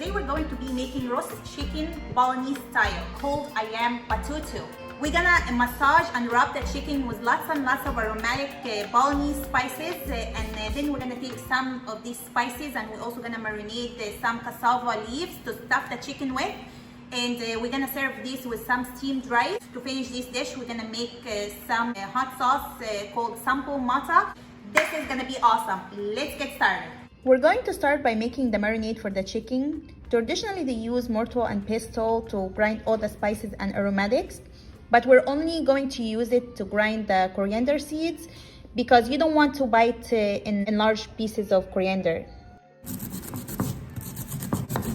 Today we're going to be making roast chicken Balinese style called Ayam Betutu. We're gonna massage and rub the chicken with lots and lots of aromatic Balinese spices, and then we're gonna take some of these spices and we're also gonna marinate some cassava leaves to stuff the chicken with. And we're gonna serve this with some steamed rice. To finish this dish, we're gonna make some hot sauce called sampo mata. This is gonna be awesome. Let's get started. We're going to start by making the marinade for the chicken. Traditionally, they use mortar and pestle to grind all the spices and aromatics, but we're only going to use it to grind the coriander seeds because you don't want to bite in large pieces of coriander.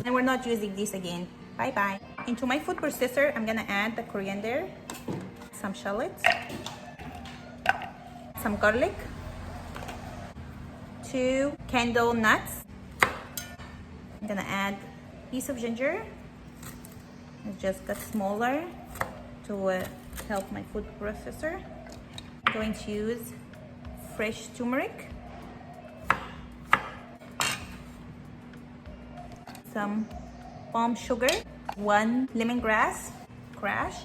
And we're not using this again. Bye-bye. Into my food processor, I'm gonna add the coriander, some shallots, some garlic, 2 candle nuts. I'm gonna add a piece of ginger. It just got smaller to help my food processor. I'm going to use fresh turmeric, some palm sugar, 1 lemongrass crash,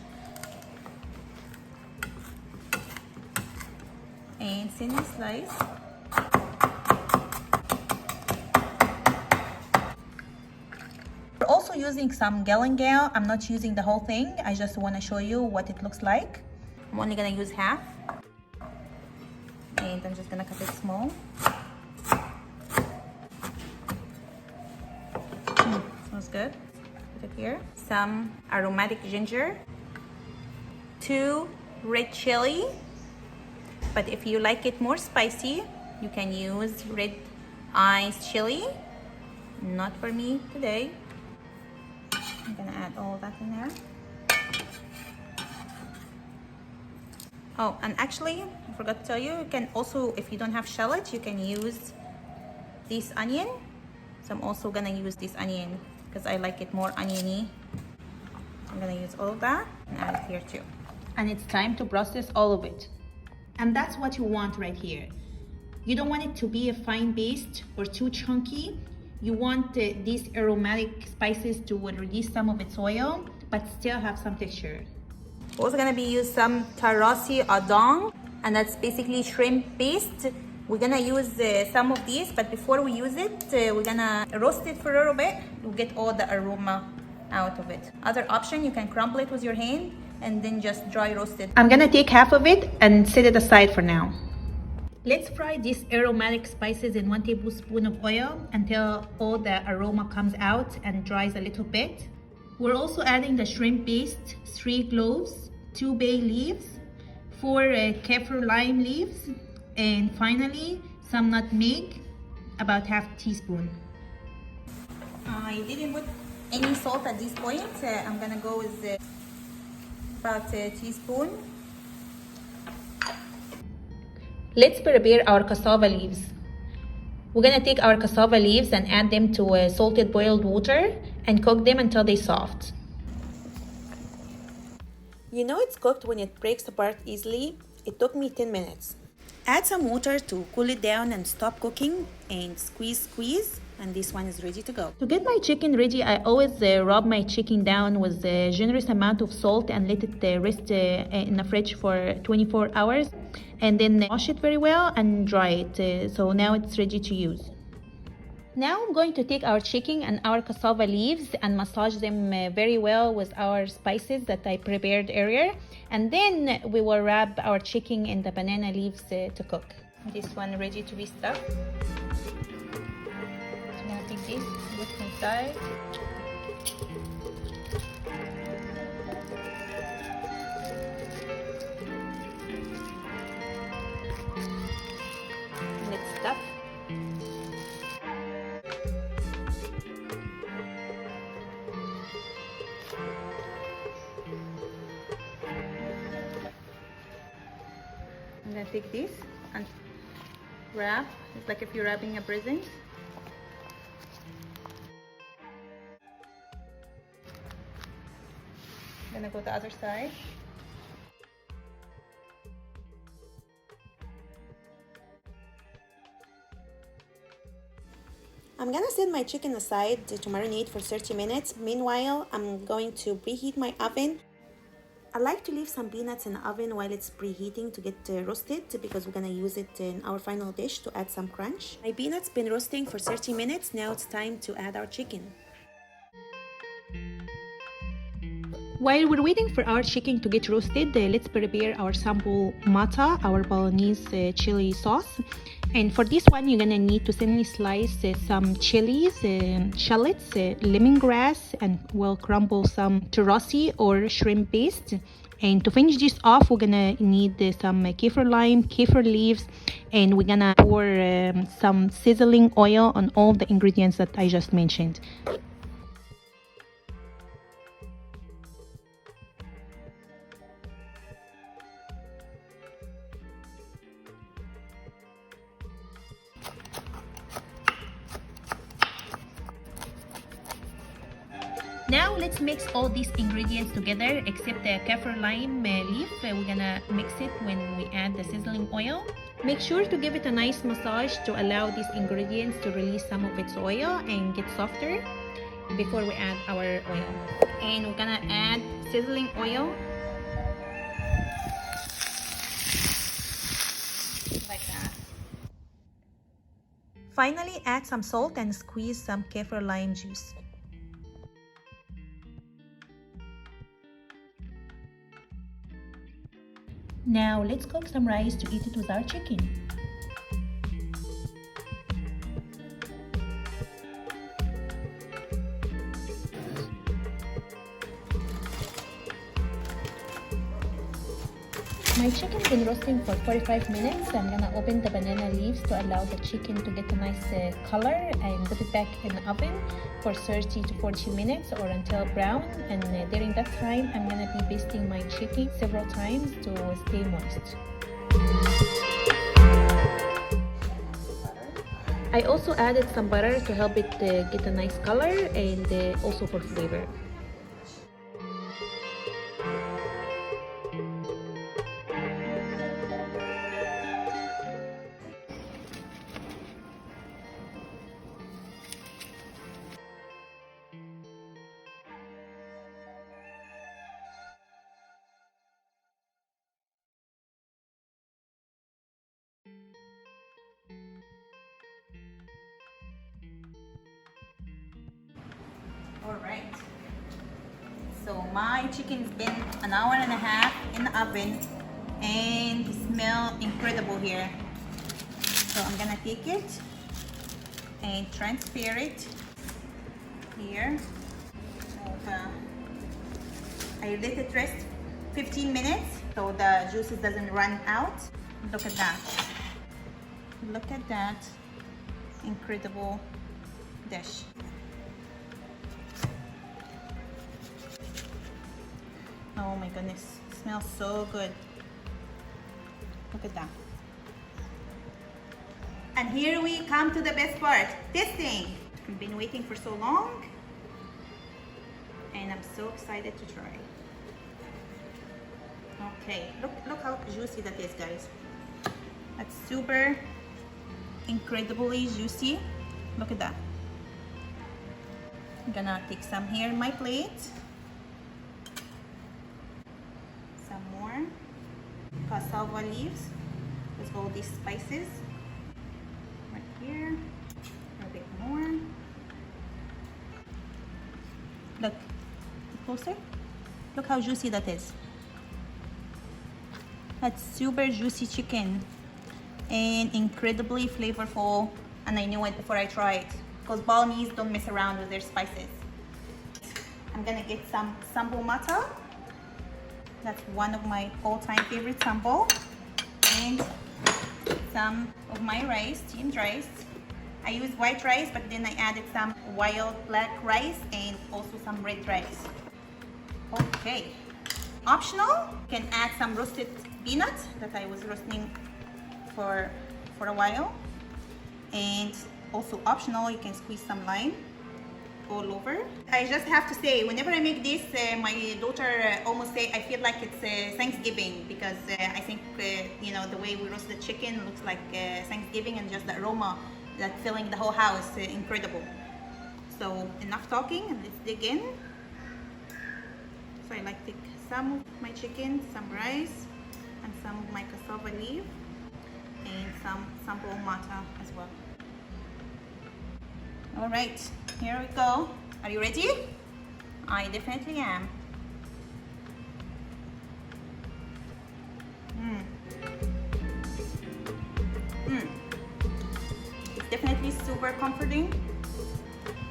and cinnamon slice. We're also using some galangal. I'm not using the whole thing. I just want to show you what it looks like. I'm only gonna use half, and I'm just gonna cut it small. Smells good. Put it here. Some aromatic ginger, 2 red chili, but if you like it more spicy, you can use red iced chili. Not for me today. I'm gonna add all that in there. Oh, and actually, I forgot to tell you, you can also, if you don't have shallot, you can use this onion. So I'm also gonna use this onion because I like it more oniony. I'm gonna use all of that and add it here too. And it's time to process all of it. And that's what you want right here. You don't want it to be a fine paste or too chunky. You want these aromatic spices to release some of its oil, but still have some texture. We're also gonna be use some tarasi adong, and that's basically shrimp paste. We're gonna use some of these, but before we use it, we're gonna roast it for a little bit to get all the aroma out of it. Other option, you can crumble it with your hand and then just dry roast it. I'm gonna take half of it and set it aside for now. Let's fry these aromatic spices in 1 tablespoon of oil until all the aroma comes out and dries a little bit. We're also adding the shrimp paste, 3 cloves, 2 bay leaves, 4 kaffir lime leaves, and finally some nutmeg, about half teaspoon. I didn't put any salt at this point. I'm gonna go with about a teaspoon. Let's prepare our cassava leaves. We're gonna take our cassava leaves and add them to salted boiled water and cook them until they're soft. You know it's cooked when it breaks apart easily. It took me 10 minutes. Add some water to cool it down and stop cooking, and squeeze, and this one is ready to go. To get my chicken ready, I always rub my chicken down with a generous amount of salt and let it rest in the fridge for 24 hours, and then wash it very well and dry it. So now it's ready to use. Now I'm going to take our chicken and our cassava leaves and massage them very well with our spices that I prepared earlier. And then we will wrap our chicken in the banana leaves to cook. This one ready to be stuffed. So I'm gonna take this, put it inside. Let's stuff. I'm gonna take this and wrap. It's like if you're wrapping a present. I'm gonna go to the other side. I'm gonna set my chicken aside to marinate for 30 minutes. Meanwhile, I'm going to preheat my oven. I like to leave some peanuts in the oven while it's preheating to get roasted, because we're gonna use it in our final dish to add some crunch. My peanuts been roasting for 30 minutes. Now it's time to add our chicken. While we're waiting for our chicken to get roasted, let's prepare our sample mata, our Bolognese chili sauce. And for this one, you're gonna need to thinly slice some chilies, shallots, lemongrass, and we'll crumble some terasi or shrimp paste. And to finish this off, we're gonna need some kefir lime, kefir leaves, and we're gonna pour some sizzling oil on all the ingredients that I just mentioned. Now let's mix all these ingredients together except the kaffir lime leaf. We're gonna mix it when we add the sizzling oil. Make sure to give it a nice massage to allow these ingredients to release some of its oil and get softer before we add our oil. And we're gonna add sizzling oil like that. Finally, add some salt and squeeze some kaffir lime juice. Now let's cook some rice to eat it with our chicken. My chicken's been roasting for 45 minutes. I'm gonna open the banana leaves to allow the chicken to get a nice color and put it back in the oven for 30 to 40 minutes or until brown. And during that time, I'm gonna be basting my chicken several times to stay moist. I also added some butter to help it get a nice color and also for flavor. Alright, so my chicken's been an hour and a half in the oven and it smells incredible here. So I'm gonna take it and transfer it here. I let it rest 15 minutes so the juices doesn't run out. Look at that. Look at that incredible dish. Oh my goodness, it smells so good. Look at that. And here we come to the best part, testing. I've been waiting for so long and I'm so excited to try. Okay, look how juicy that is, guys. That's super incredibly juicy. Look at that. I'm gonna take some here in my plate. Some more cassava leaves with all these spices. Right here, a bit more. Look, closer. Look how juicy that is. That's super juicy chicken and incredibly flavorful, and I knew it before I tried because Balinese don't mess around with their spices. I'm gonna get some sambal mata. That's one of my all-time favorite sambal, and some of my rice, steamed rice. I used white rice, but then I added some wild black rice and also some red rice. Okay, optional, you can add some roasted peanuts that I was roasting for a while, and also optional, you can squeeze some lime all over. I just have to say, whenever I make this, my daughter almost say I feel like it's Thanksgiving, because I think you know, the way we roast the chicken looks like Thanksgiving, and just the aroma that filling the whole house. Incredible. So enough talking, and let's dig in. So I like to take some of my chicken, some rice, and some of my cassava leaf, and some sample mata as well. All right, here we go. Are you ready? I definitely am. It's definitely super comforting.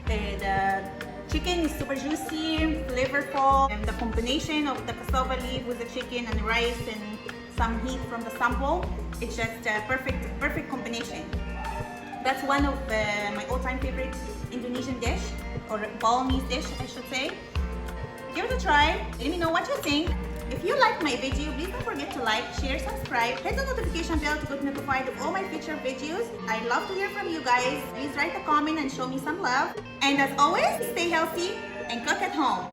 The chicken is super juicy, flavorful, and the combination of the cassava leaf with the chicken and the rice and some heat from the sample, it's just a perfect combination. That's one of my all-time favorite Indonesian dish, or Balinese dish, I should say. Give it a try. Let me know what you think. If you like my video, please don't forget to like, share, subscribe, hit the notification bell to get notified of all my future videos. I'd love to hear from you guys. Please write a comment and show me some love. And as always, stay healthy and cook at home.